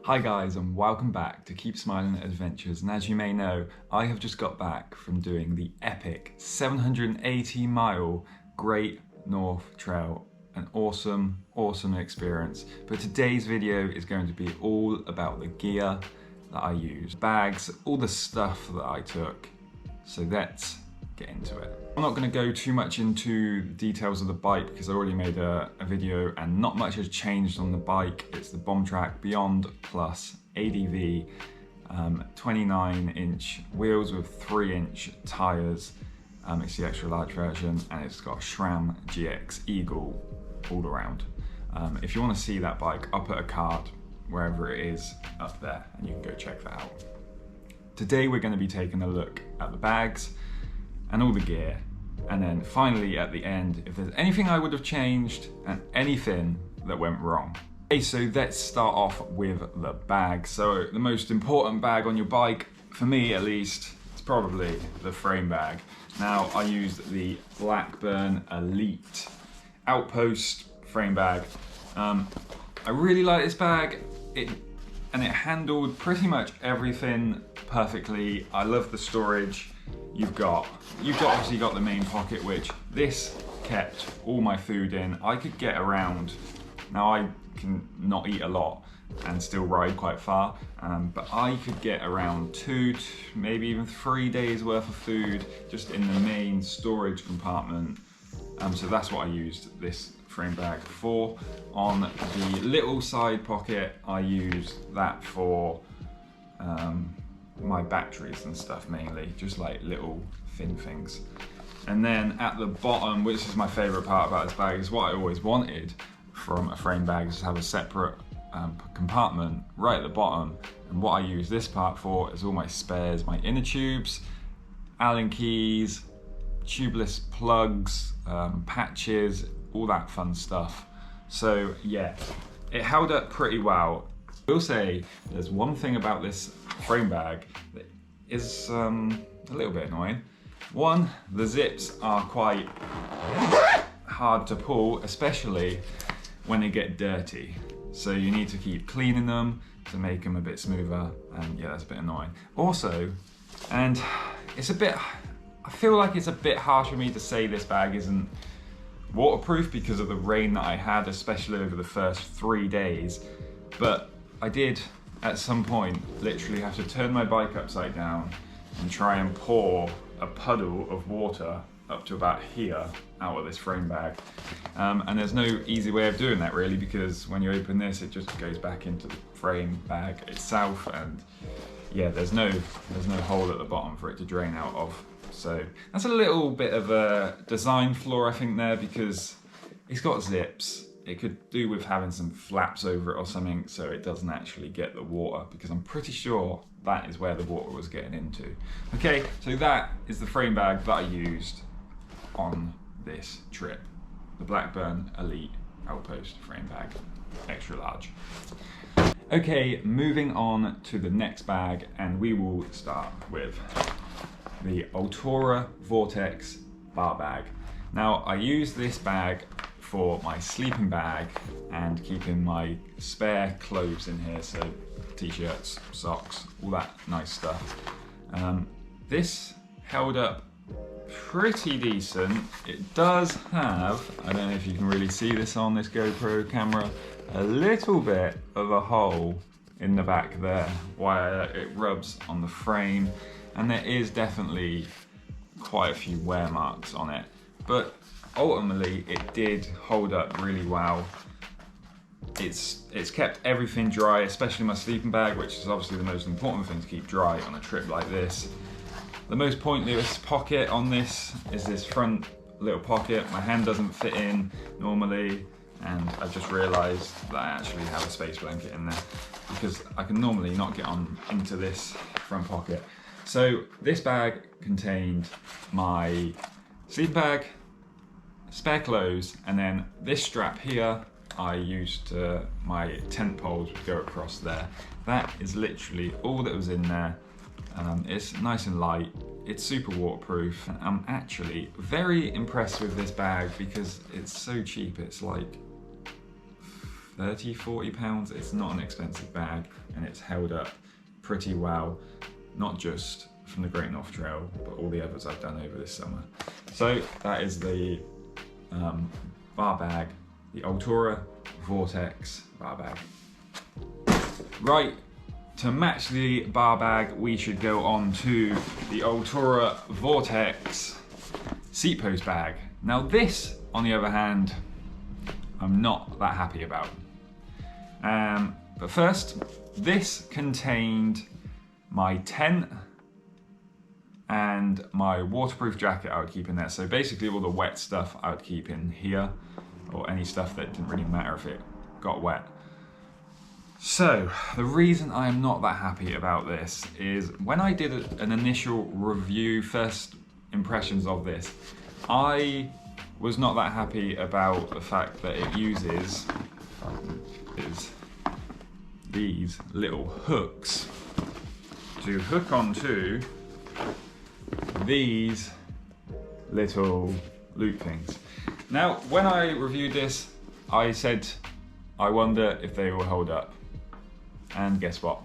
Hi guys, and welcome back to Keep Smiling Adventures. And as you may know, I have just got back from doing the epic 780 mile Great North Trail. An awesome experience. But today's video is going to be all about the gear that I used, bags, all the stuff that I took. So let's get into it. I'm not going to go too much into the details of the bike because I already made a video and not much has changed on the bike. It's the Bombtrack Beyond Plus ADV 29-inch wheels with 3-inch tyres. It's the extra large version and it's got SRAM GX Eagle all around. If you want to see that bike, I'll put a card wherever it is up there and you can go check that out. Today we're going to be taking a look at the bags and all the gear, and then finally at the end if there's anything I would have changed and anything that went wrong. Okay, so let's start off with the bag. So the most important bag on your bike, for me at least, is probably the frame bag. Now I used the Blackburn Elite Outpost frame bag. I really like this bag. It handled pretty much everything perfectly. I love the storage. You've obviously got the main pocket, which this kept all my food in. I could get around. Now I can not eat a lot and still ride quite far, but I could get around 2 to maybe even 3 days worth of food just in the main storage compartment. So that's what I used this frame bag for. On the little side pocket, I used that for my batteries and stuff mainly, just like little thin things. And then at the bottom, which is my favorite part about this bag, is what I always wanted from a frame bag, is to have a separate compartment right at the bottom. And what I use this part for is all my spares, my inner tubes, Allen keys, tubeless plugs, patches, all that fun stuff. So yeah, it held up pretty well. I will say there's one thing about this frame bag that is a little bit annoying. One, the zips are quite hard to pull, especially when they get dirty. So you need to keep cleaning them to make them a bit smoother, and yeah, that's a bit annoying. Also, and it's a bit, I feel like it's a bit harsh for me to say this bag isn't waterproof because of the rain that I had, especially over the first 3 days, but I did at some point literally have to turn my bike upside down and try and pour a puddle of water up to about here out of this frame bag. And there's no easy way of doing that really, because when you open this it just goes back into the frame bag itself, and yeah, there's no hole at the bottom for it to drain out of. So that's a little bit of a design flaw I think there, because it's got zips. It could do with having some flaps over it or something so it doesn't actually get the water, because I'm pretty sure that is where the water was getting into. Okay, so that is the frame bag that I used on this trip. The Blackburn Elite Outpost frame bag, extra large. Okay, moving on to the next bag, and we will start with the Altura Vortex bar bag. Now I use this bag for my sleeping bag and keeping my spare clothes in here, so t-shirts, socks, all that nice stuff. This held up pretty decent. It does have, I don't know if you can really see this on this GoPro camera, a little bit of a hole in the back there where it rubs on the frame, and there is definitely quite a few wear marks on it, but ultimately it did hold up really well. It's kept everything dry, especially my sleeping bag, which is obviously the most important thing to keep dry on a trip like this. The most pointless pocket on this is this front little pocket. My hand doesn't fit in normally, and I've just realised that I actually have a space blanket in there, because I can normally not get on into this front pocket. So this bag contained my sleeping bag, spare clothes, and then this strap here I used my tent poles would go across there. That is literally all that was in there. It's nice and light, it's super waterproof. I'm actually very impressed with this bag because it's so cheap. It's like 30, 40 pounds. It's not an expensive bag, and it's held up pretty well, not just from the Great North Trail, but all the others I've done over this summer. So that is the bar bag, the Altura Vortex bar bag. Right, to match the bar bag, we should go on to the Altura Vortex seat post bag. Now this, on the other hand, I'm not that happy about. But first, this contained my tent and my waterproof jacket I would keep in there. So basically all the wet stuff I would keep in here, or any stuff that didn't really matter if it got wet. So the reason I'm not that happy about this is when I did an initial review, first impressions of this, I was not that happy about the fact that it uses these little hooks to hook onto these little loop things. Now, when I reviewed this, I said, I wonder if they will hold up. And guess what?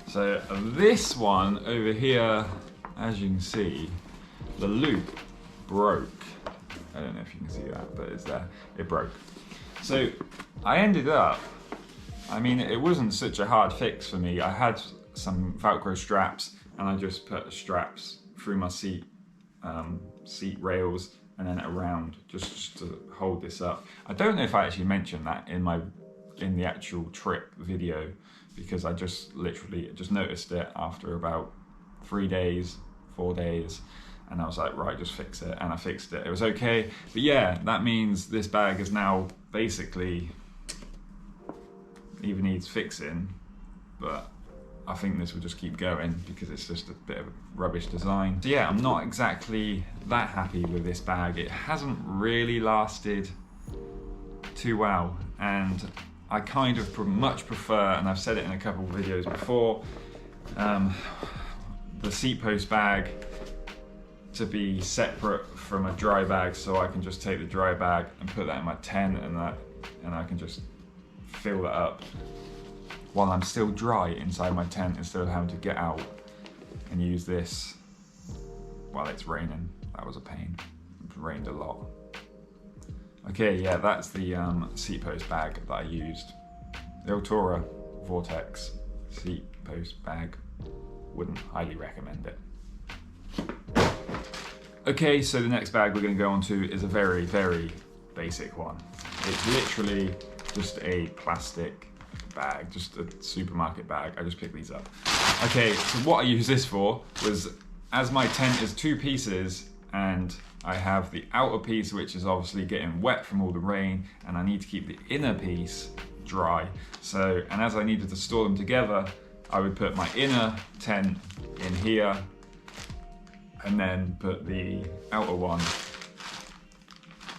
So this one over here, as you can see, the loop broke. I don't know if you can see that, but it's there. It broke. So I ended up, I mean, it wasn't such a hard fix for me. I had some Velcro straps, and I just put the straps through my seat rails and then around just to hold this up. I don't know if I actually mentioned that in the actual trip video, because I just literally noticed it after about 3 days, 4 days, and I was like, right, just fix it, and I fixed it. It was okay, but yeah, that means this bag is now basically even needs fixing, but I think this will just keep going because it's just a bit of a rubbish design. So yeah, I'm not exactly that happy with this bag. It hasn't really lasted too well, and I kind of much prefer, and I've said it in a couple of videos before, the seat post bag to be separate from a dry bag, so I can just take the dry bag and put that in my tent, and I can just fill that up while I'm still dry inside my tent, instead of having to get out and use this while it's raining. That was a pain. It rained a lot. Okay, yeah, that's the seat post bag that I used. The Altura Vortex seat post bag. Wouldn't highly recommend it. Okay, so the next bag we're going to go on to is a very, very basic one. It's literally just a plastic bag, just a supermarket bag. I just picked these up. Okay, so what I used this for was, as my tent is 2 pieces, and I have the outer piece which is obviously getting wet from all the rain, and I need to keep the inner piece dry. So, and as I needed to store them together, I would put my inner tent in here and then put the outer one,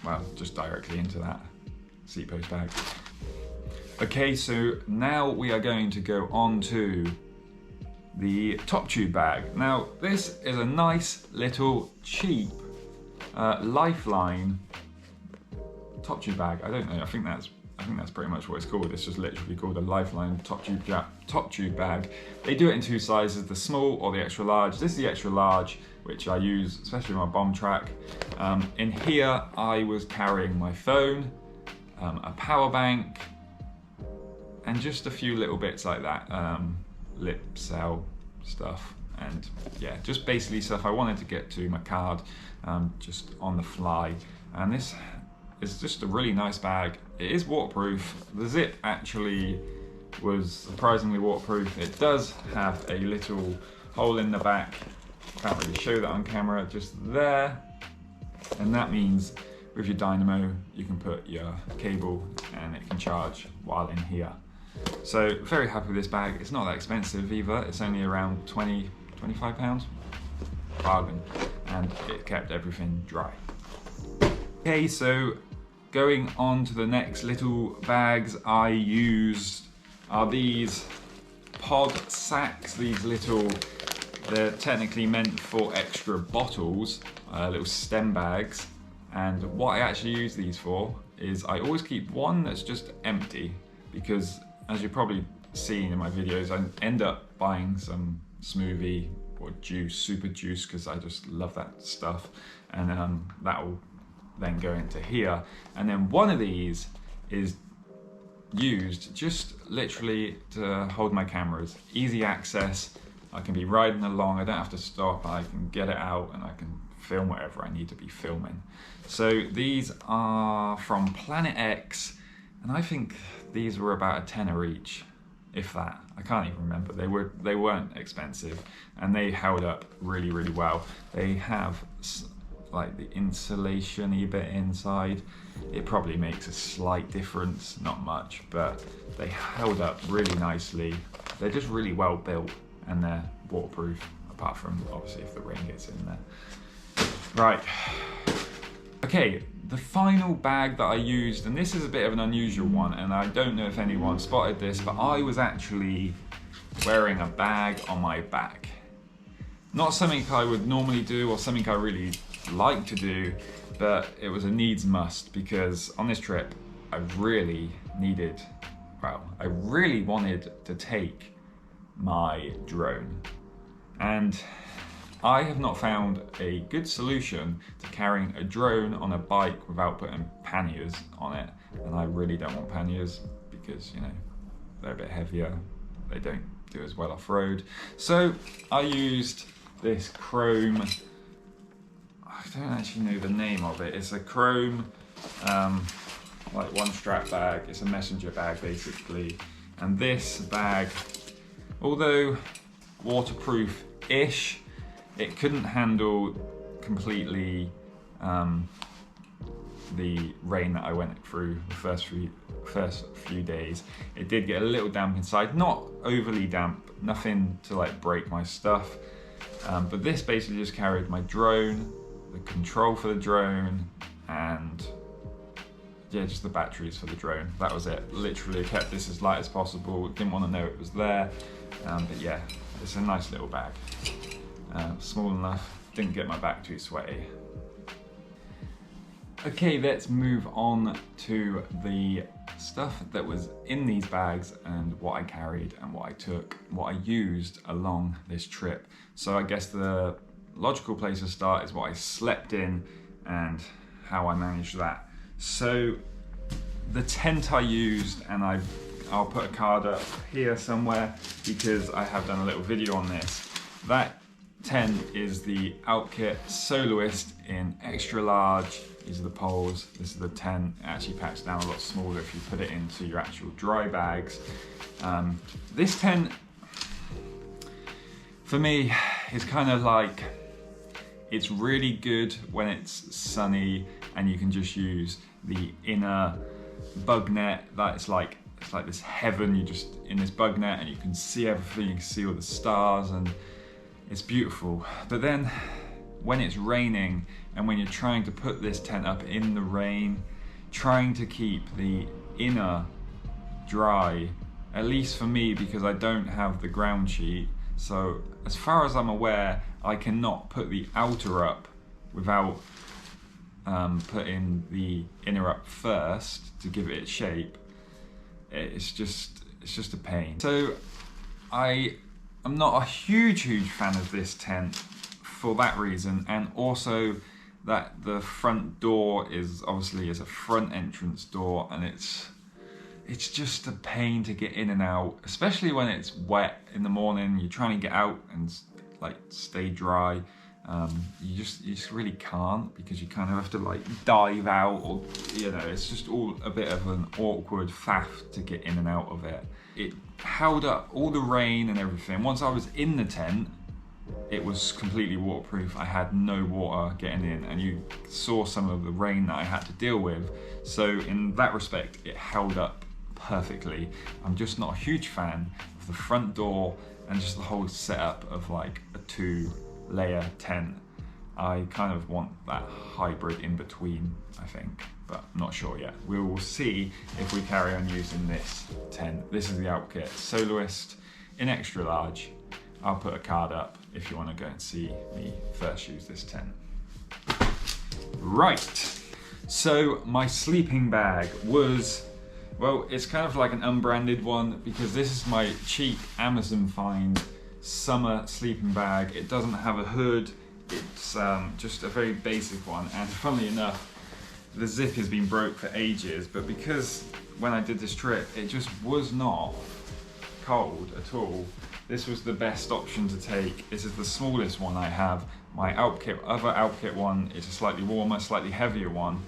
well, just directly into that seat post bag. Okay, so now we are going to go on to the top tube bag. Now, this is a nice little cheap Lifeline top tube bag. I don't know, I think that's pretty much what it's called. It's just literally called a Lifeline top tube bag. They do it in 2 sizes, the small or the extra large. This is the extra large, which I use especially in my bomb track. In here, I was carrying my phone, a power bank, and just a few little bits like that, lip cell stuff, and yeah, just basically stuff I wanted to get to, my card, just on the fly. And this is just a really nice bag. It is waterproof. The zip actually was surprisingly waterproof. It does have a little hole in the back. Can't really show that on camera, just there. And that means with your dynamo, you can put your cable and it can charge while in here. So very happy with this bag. It's not that expensive either. It's only around 20, 25 pounds. Bargain. And it kept everything dry. Okay, so going on to the next little bags I used are these pod sacks. These little, they're technically meant for extra bottles, little stem bags. And what I actually use these for is I always keep one that's just empty, because as you've probably seen in my videos, I end up buying some smoothie or juice, super juice, because I just love that stuff, and that will then go into here. And then one of these is used just literally to hold my cameras. Easy access, I can be riding along, I don't have to stop, I can get it out and I can film whatever I need to be filming. So these are from Planet X, and I think these were about a tenner each, if that. I can't even remember. They weren't expensive, and they held up really, really well. They have like the insulation-y bit inside. It probably makes a slight difference, not much, but they held up really nicely. They're just really well built, and they're waterproof, apart from obviously if the rain gets in there. Right, okay, the final bag that I used, and this is a bit of an unusual one, and I don't know if anyone spotted this, but I was actually wearing a bag on my back. Not something I would normally do or something I really like to do, but it was a needs must, because on this trip I really wanted to take my drone, and I have not found a good solution to carrying a drone on a bike without putting panniers on it, and I really don't want panniers because, you know, they're a bit heavier, they don't do as well off-road. So I used this chrome, I don't actually know the name of it, it's a chrome like one strap bag, it's a messenger bag basically, and this bag, although waterproof-ish, it couldn't handle completely the rain that I went through the first few days. It did get a little damp inside, not overly damp, nothing to like break my stuff, but this basically just carried my drone, the control for the drone, and yeah, just the batteries for the drone. That was it. Literally kept this as light as possible, didn't want to know it was there, but yeah, it's a nice little bag. Small enough, didn't get my back too sweaty. Okay, let's move on to the stuff that was in these bags and what I carried and what I took, what I used along this trip. So I guess the logical place to start is what I slept in and how I managed that. So the tent I used, and I'll put a card up here somewhere because I have done a little video on this. That tent is the Outkit Soloist in extra large. These are the poles, this is the tent. It actually packs down a lot smaller if you put it into your actual dry bags. This tent, for me, is kind of like, it's really good when it's sunny and you can just use the inner bug net. It's like this heaven. You're just in this bug net and you can see everything, you can see all the stars, and it's beautiful. But then when it's raining and when you're trying to put this tent up in the rain, trying to keep the inner dry, at least for me, because I don't have the ground sheet. So as far as I'm aware, I cannot put the outer up without putting the inner up first to give it its shape. It's just a pain. So I'm not a huge fan of this tent for that reason, and also that the front door is obviously a front entrance door, and it's just a pain to get in and out, especially when it's wet in the morning. You're trying to get out and like stay dry. You just really can't, because you kind of have to like dive out, or you know, it's just all a bit of an awkward faff to get in and out of it. It held up all the rain and everything. Once I was in the tent, it was completely waterproof. I had no water getting in, and you saw some of the rain that I had to deal with. So in that respect, it held up perfectly. I'm just not a huge fan of the front door and just the whole setup of like a 2-layer tent. I kind of want that hybrid in between, I think, but I'm not sure yet. We will see if we carry on using this tent. This is the Outkit Soloist in extra large. I'll put a card up if you want to go and see me first use this tent. Right, So my sleeping bag was, well, it's kind of like an unbranded one because this is my cheap Amazon find summer sleeping bag. It doesn't have a hood, it's just a very basic one, and funnily enough, the zip has been broke for ages, but because when I did this trip, it just was not cold at all, this was the best option to take. This is the smallest one I have. My other Alpkit one is a slightly warmer, slightly heavier one,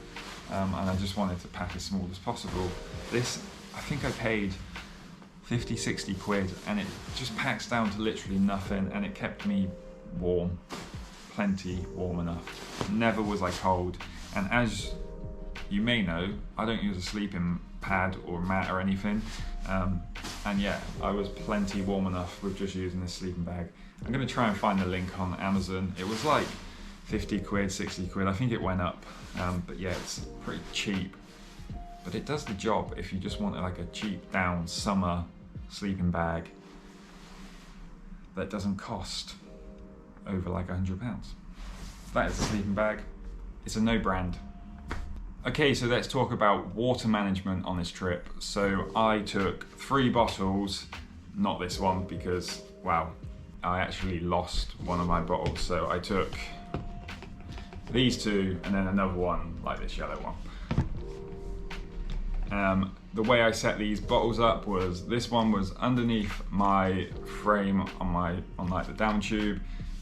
and I just wanted to pack as small as possible. This, I think I paid 50, 60 quid, and it just packs down to literally nothing, and it kept me warm, plenty warm enough. Never was I cold, and as you may know, I don't use a sleeping pad or mat or anything, and yeah, I was plenty warm enough with just using this sleeping bag. I'm going to try and find the link on Amazon. It was like 50 quid, 60 quid, I think it went up, but yeah, it's pretty cheap, but it does the job if you just want like a cheap down summer sleeping bag that doesn't cost over like £100. That is a sleeping bag. It's a no brand. Okay, so let's talk about water management on this trip. So I took 3 bottles, not this one because, wow, I actually lost one of my bottles. So I took these 2 and then another one, like this yellow one. The way I set these bottles up was, this one was underneath my frame on like the down tube.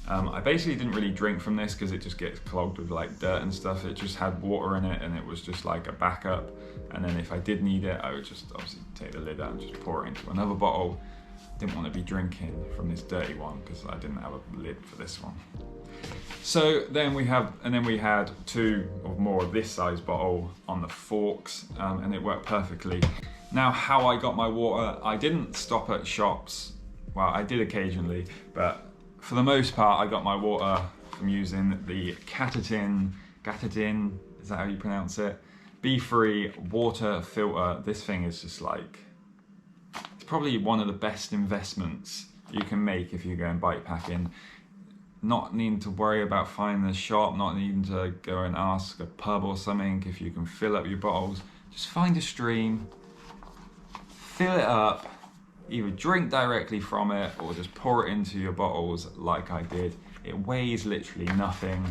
I basically didn't really drink from this because it just gets clogged with like dirt and stuff. It just had water in it and it was just like a backup. And then if I did need it, I would just obviously take the lid out and just pour it into another bottle. Didn't want to be drinking from this dirty one because I didn't have a lid for this one. So then we had 2 or more of this size bottle on the forks, and it worked perfectly. Now, how I got my water, I didn't stop at shops. Well, I did occasionally, but for the most part, I got my water from using the Gatitin, is that how you pronounce it? B-free water filter. This thing is just like, it's probably one of the best investments you can make if you're going bikepacking. Not needing to worry about finding a shop, not needing to go and ask a pub or something if you can fill up your bottles. Just find a stream, fill it up, either drink directly from it or just pour it into your bottles like I did. It weighs literally nothing.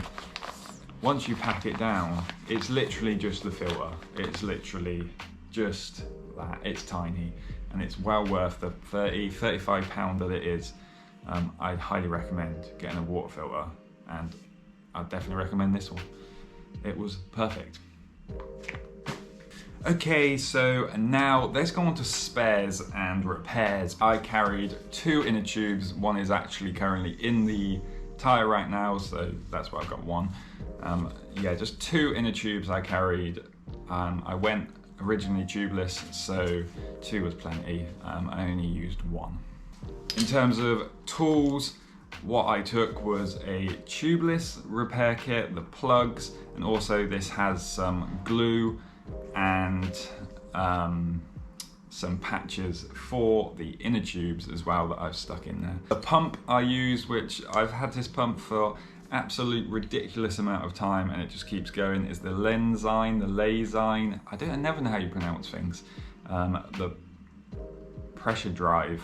Once you pack it down, it's literally just the filter. It's literally just that. It's tiny and it's well worth the £35 that it is. I'd highly recommend getting a water filter, and I'd definitely recommend this one. It was perfect. Okay, so now let's go on to spares and repairs. I carried 2 inner tubes. One is actually currently in the tire right now, so that's why I've got 1. Yeah, just 2 inner tubes I carried. I went originally tubeless, so 2 was plenty. I only used 1. In terms of tools, what I took was a tubeless repair kit, the plugs, and also this has some glue and some patches for the inner tubes as well that I've stuck in there. The pump I used, which I've had this pump for absolute ridiculous amount of time and it just keeps going, is the Lenzine. I never know how you pronounce things. The pressure drive.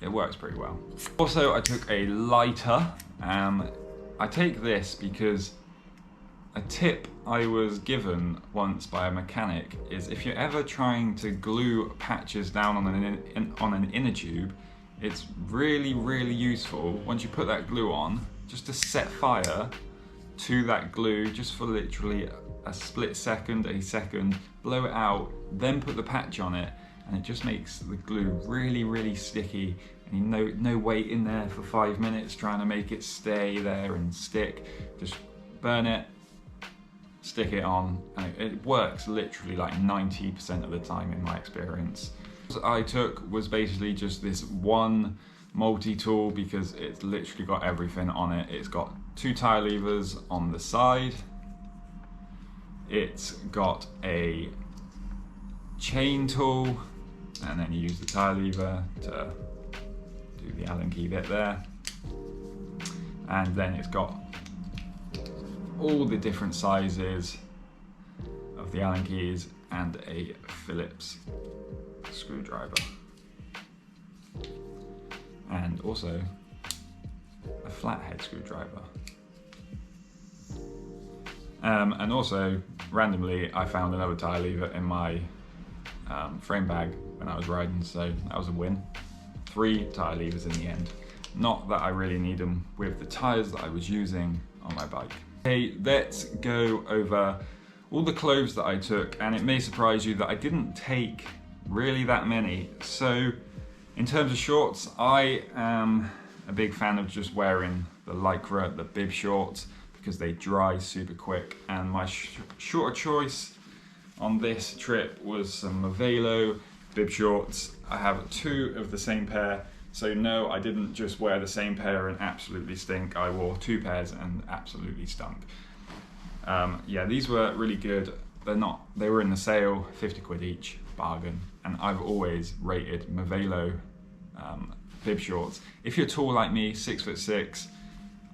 It works pretty well. Also, I took a lighter. I take this because a tip I was given once by a mechanic is if you're ever trying to glue patches down on an inner tube, it's really, really useful once you put that glue on, just to set fire to that glue just for literally a split second, a second, blow it out, then put the patch on it, and it just makes the glue really, really sticky, and no wait in there for 5 minutes trying to make it stay there and stick. Just burn it, stick it on, and it works literally like 90% of the time in my experience. What I took was basically just this one multi-tool because it's literally got everything on it. It's got 2 tire levers on the side, it's got a chain tool, and then you use the tire lever to do the Allen key bit there, and then it's got all the different sizes of the Allen keys, and a Phillips screwdriver. And also a flathead screwdriver. And also, randomly, I found another tyre lever in my frame bag when I was riding, so that was a win. 3 tyre levers in the end. Not that I really need them with the tyres that I was using on my bike. Okay, let's go over all the clothes that I took, and it may surprise you that I didn't take really that many. So in terms of shorts, I am a big fan of just wearing the Lycra, the bib shorts, because they dry super quick, and my shorter choice on this trip was some Movelo bib shorts. I have 2 of the same pair, so no, I didn't just wear the same pair and absolutely stink. I wore 2 pairs and absolutely stunk. Yeah, these were really good. They were in the sale, 50 quid each, bargain. And I've always rated Movelo bib shorts. If you're tall like me, 6'6",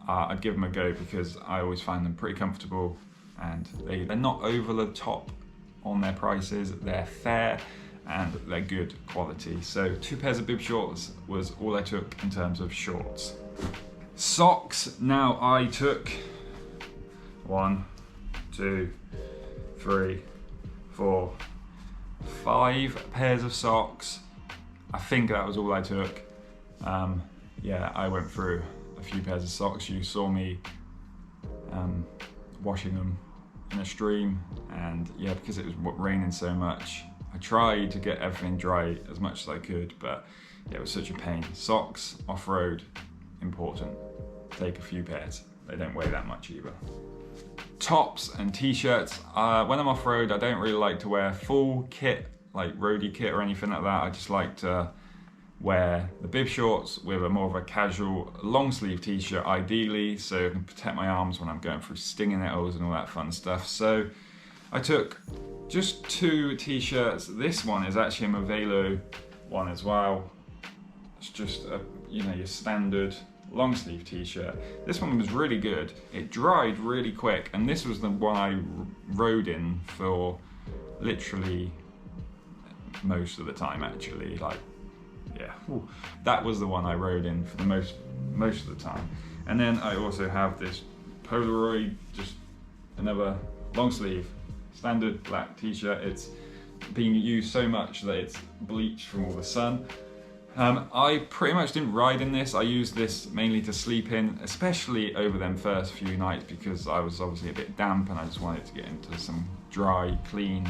I'd give them a go, because I always find them pretty comfortable, and they're not over the top on their prices. They're fair and they're good quality. So 2 pairs of bib shorts was all I took in terms of shorts. Socks, now I took 1, 2, 3, 4, 5 pairs of socks. I think that was all I took. Yeah, I went through a few pairs of socks. You saw me washing them in a stream, and yeah, because it was raining so much, I tried to get everything dry as much as I could, but yeah, it was such a pain. Socks, off-road, important. Take a few pairs. They don't weigh that much either. Tops and t-shirts. When I'm off-road, I don't really like to wear full kit, like roadie kit or anything like that. I just like to wear the bib shorts with a more of a casual long sleeve t-shirt, ideally, so I can protect my arms when I'm going through stinging nettles and all that fun stuff. So I took just 2 t-shirts. This one is actually a Movelo one as well. It's just a, your standard long sleeve t-shirt. This one was really good. It dried really quick, and this was the one I rode in for literally most of the time, actually. Like, yeah, that was the one I rode in for the most of the time. And then I also have this Polaroid, just another long sleeve standard black t-shirt. It's being used so much that it's bleached from all the sun. I pretty much didn't ride in this. I used this mainly to sleep in, especially over them first few nights, because I was obviously a bit damp and I just wanted to get into some dry, clean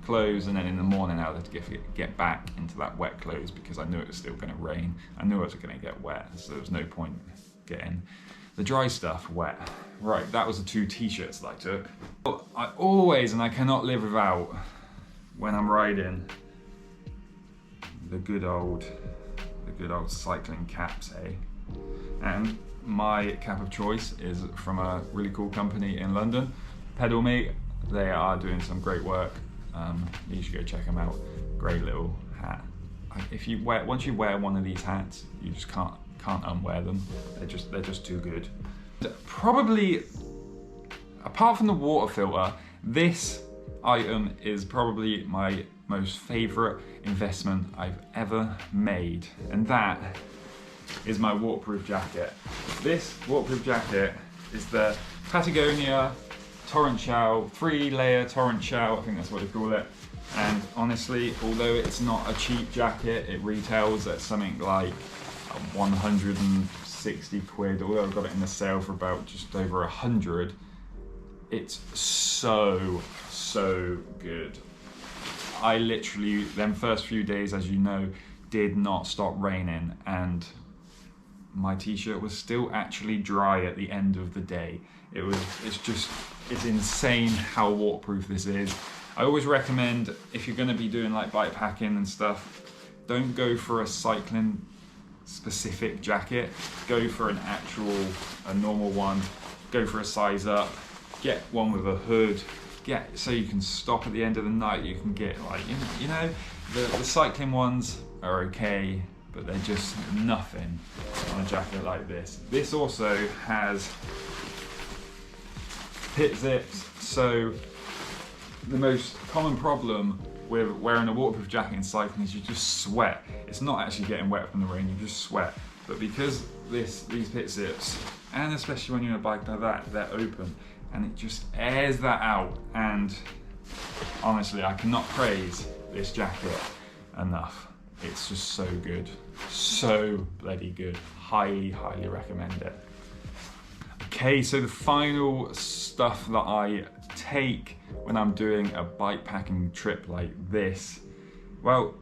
clothes, and then in the morning I had to get back into that wet clothes, because I knew it was still going to rain. I knew it was going to get wet, so there was no point getting the dry stuff wet. Right, that was the 2 t-shirts that I took. I always, and I cannot live without, when I'm riding, the good old cycling caps, eh? And my cap of choice is from a really cool company in London, Pedal Me. They are doing some great work. You should go check them out. Great little hat. Once you wear one of these hats, you just can't unwear them. They're just too good. Probably, apart from the water filter, this item is probably my most favorite investment I've ever made, and that is my waterproof jacket. This waterproof jacket is the Patagonia Torrential, 3-layer Torrential, I think that's what they call it. And honestly, although it's not a cheap jacket, it retails at something like 160 quid, although I've got it in the sale for about just over 100. It's so good. I literally, them first few days, as you know, did not stop raining, and my t-shirt was still actually dry at the end of the day. It's insane how waterproof this is. I always recommend, if you're going to be doing like bike packing and stuff, don't go for a cycling specific jacket. Go for a normal one. Go for a size up. Get one with a hood. So you can stop at the end of the night. You can get like, the cycling ones are okay, but they're just nothing on a jacket like this. This also has pit zips, so the most common problem with wearing a waterproof jacket in cycling is you just sweat. It's not actually getting wet from the rain, you just sweat. But because these pit zips, and especially when you're on a bike like that, they're open, and it just airs that out. And honestly, I cannot praise this jacket enough. It's just so good, so bloody good. Highly, highly recommend it. Okay, so the final stuff that I take when I'm doing a bike packing trip like this, well,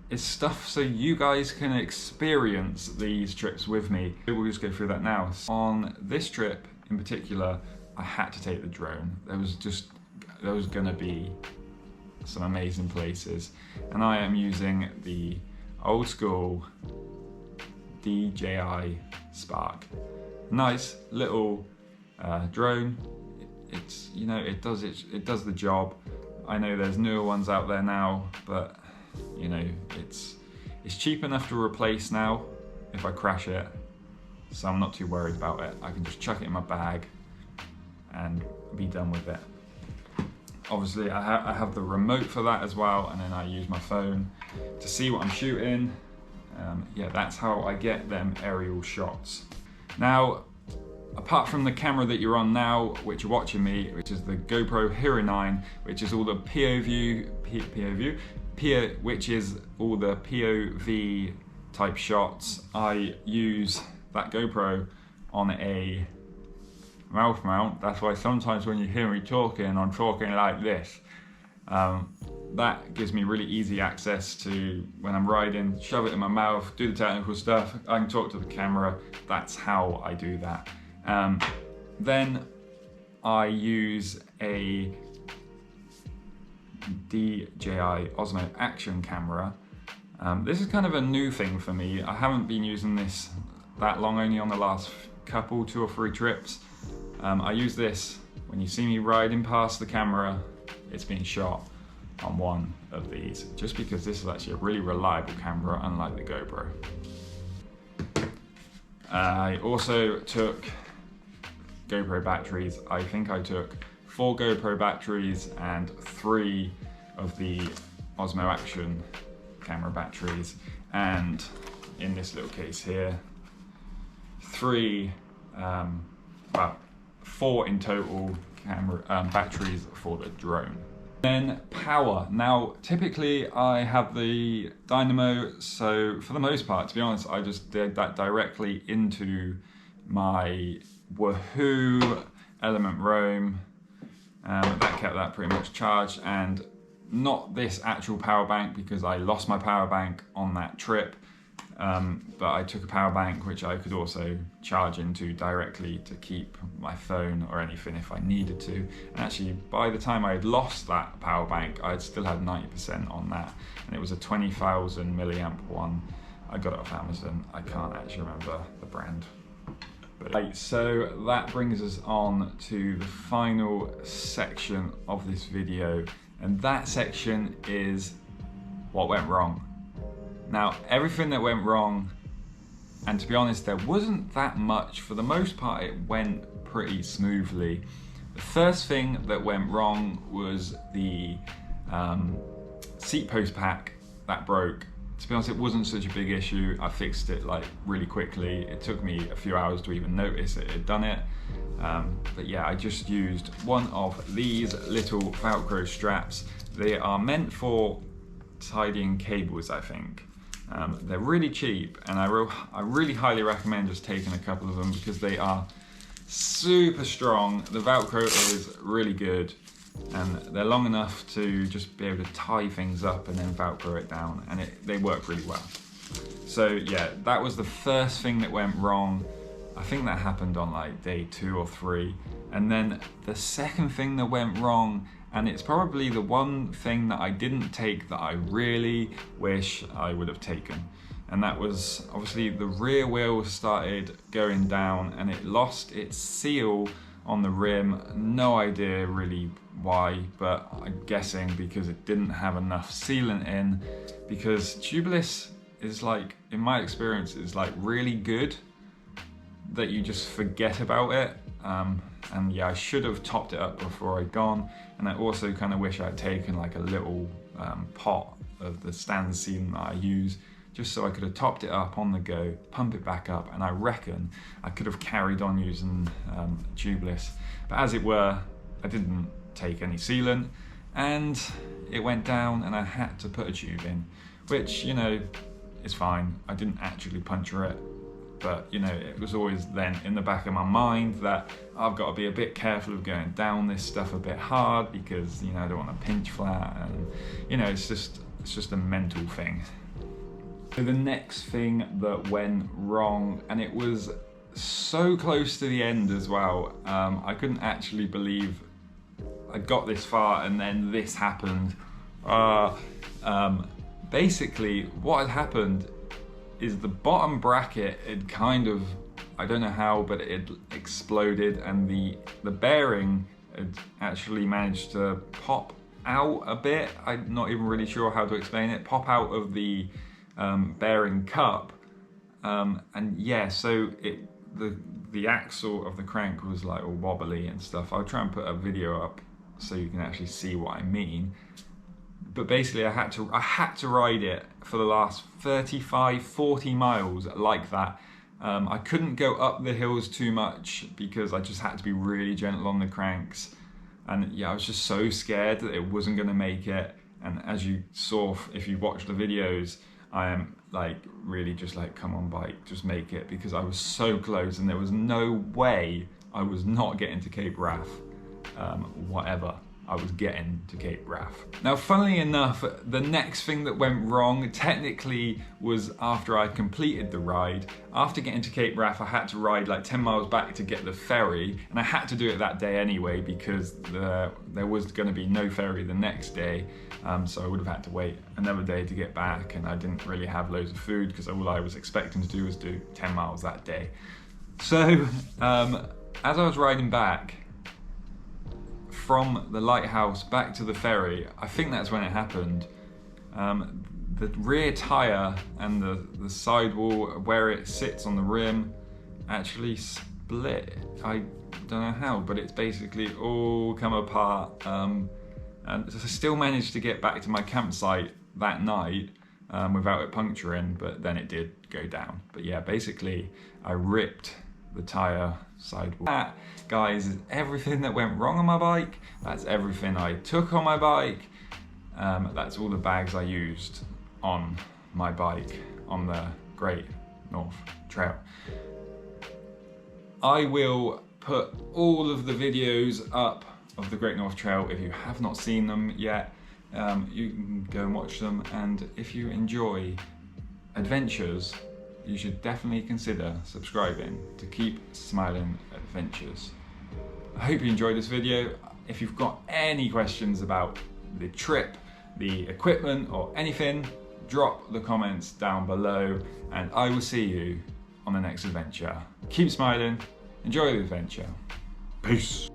it's stuff so you guys can experience these trips with me. We'll just go through that now. On this trip in particular, I had to take the drone. There was gonna be some amazing places, and I am using the old school DJI Spark. Nice little drone. It's, you know, it does the job. I know there's newer ones out there now, but you know, it's cheap enough to replace now if I crash it, so I'm not too worried about it. I can just chuck it in my bag and be done with it. Obviously I have the remote for that as well, and then I use my phone to see what I'm shooting. Yeah, that's how I get them aerial shots. Now, apart from the camera that you're on now, which you're watching me, which is the GoPro Hero 9, which is all the which is all the POV type shots, I use that GoPro on a mouth mount. That's why sometimes when you hear me talking, I'm talking like this. That gives me really easy access to, when I'm riding, shove it in my mouth, do the technical stuff, I can talk to the camera. That's how I do that. Then I use a DJI Osmo Action camera. This is kind of a new thing for me. I haven't been using this that long, only on the last couple, 2 or 3 trips. I use this when you see me riding past the camera, it's being shot on one of these, just because this is actually a really reliable camera, unlike the GoPro. I also took GoPro batteries. I think I took 4 GoPro batteries and 3 of the Osmo Action camera batteries, and in this little case here, 4 in total camera batteries for the drone. Then power. Now, typically I have the dynamo, so for the most part, to be honest, I just did that directly into my Wahoo Element Roam. That kept that pretty much charged, and not this actual power bank because I lost my power bank on that trip. But I took a power bank which I could also charge into directly to keep my phone or anything if I needed to. And actually, by the time I had lost that power bank, I'd still had 90% on that, and it was a 20,000 milliamp one. I got it off Amazon. I can't actually remember the brand. Right, so that brings us on to the final section of this video, and that section is what went wrong. Now, everything that went wrong, and to be honest, there wasn't that much. For the most part, it went pretty smoothly. The first thing that went wrong was the seat post pack that broke. To be honest, it wasn't such a big issue. I fixed it like really quickly. It took me a few hours to even notice it had done it. But yeah, I just used one of these little Velcro straps. They are meant for tidying cables, I think. They're really cheap, and I really highly recommend just taking a couple of them because they are super strong. The Velcro is really good, and they're long enough to just be able to tie things up and then Velcro it down, and they work really well. So yeah, that was the first thing that went wrong. I think that happened on like day 2 or 3. And then the second thing that went wrong, and it's probably the one thing that I didn't take that I really wish I would have taken, and that was obviously the rear wheel started going down and it lost its seal on the rim. No idea really why, but I'm guessing because it didn't have enough sealant in, because tubeless is, like, in my experience, is like really good that you just forget about it and yeah, I should have topped it up before I'd gone. And I also kind of wish I'd taken like a little pot of the stand seam that I use, just so I could have topped it up on the go, pump it back up, and I reckon I could have carried on using tubeless. But as it were, I didn't take any sealant, and it went down and I had to put a tube in, which, you know, is fine. I didn't actually puncture it, but you know, it was always then in the back of my mind that I've got to be a bit careful of going down this stuff a bit hard, because, you know, I don't want to pinch flat, and you know, it's just a mental thing. So the next thing that went wrong, and it was so close to the end as well, I couldn't actually believe I got this far and then this happened. Basically what had happened is the bottom bracket had kind of, I don't know how, but it had exploded, and the bearing had actually managed to pop out a bit. I'm not even really sure how to explain it. Pop out of the bearing cup, and yeah, so the axle of the crank was like all wobbly and stuff. I'll try and put a video up so you can actually see what I mean. But basically I had to ride it for the last 35-40 miles like that. I couldn't go up the hills too much because I just had to be really gentle on the cranks, and yeah, I was just so scared that it wasn't going to make it. And as you saw, if you watched the videos, I am like really just like, come on bike, just make it, because I was so close and there was no way I was not getting to Cape Wrath. Whatever, I was getting to Cape Wrath. Now, funnily enough, the next thing that went wrong technically was after I completed the ride. After getting to Cape Wrath, I had to ride like 10 miles back to get the ferry, and I had to do it that day anyway because there was going to be no ferry the next day, so I would have had to wait another day to get back, and I didn't really have loads of food because all I was expecting to do was do 10 miles that day. So as I was riding back from the lighthouse back to the ferry, I think that's when it happened, the rear tyre and the sidewall where it sits on the rim actually split. I don't know how, but it's basically all come apart, and I still managed to get back to my campsite that night without it puncturing, but then it did go down. But yeah, basically I ripped the tyre sidewall. That, guys, is everything that went wrong on my bike. That's everything I took on my bike. That's all the bags I used on my bike on the Great North Trail. I will put all of the videos up of the Great North Trail. If you have not seen them yet, you can go and watch them, and if you enjoy adventures, you should definitely consider subscribing to Keep Smiling Adventures. I hope you enjoyed this video. If you've got any questions about the trip, the equipment, or anything, drop the comments down below, and I will see you on the next adventure. Keep smiling, enjoy the adventure. Peace.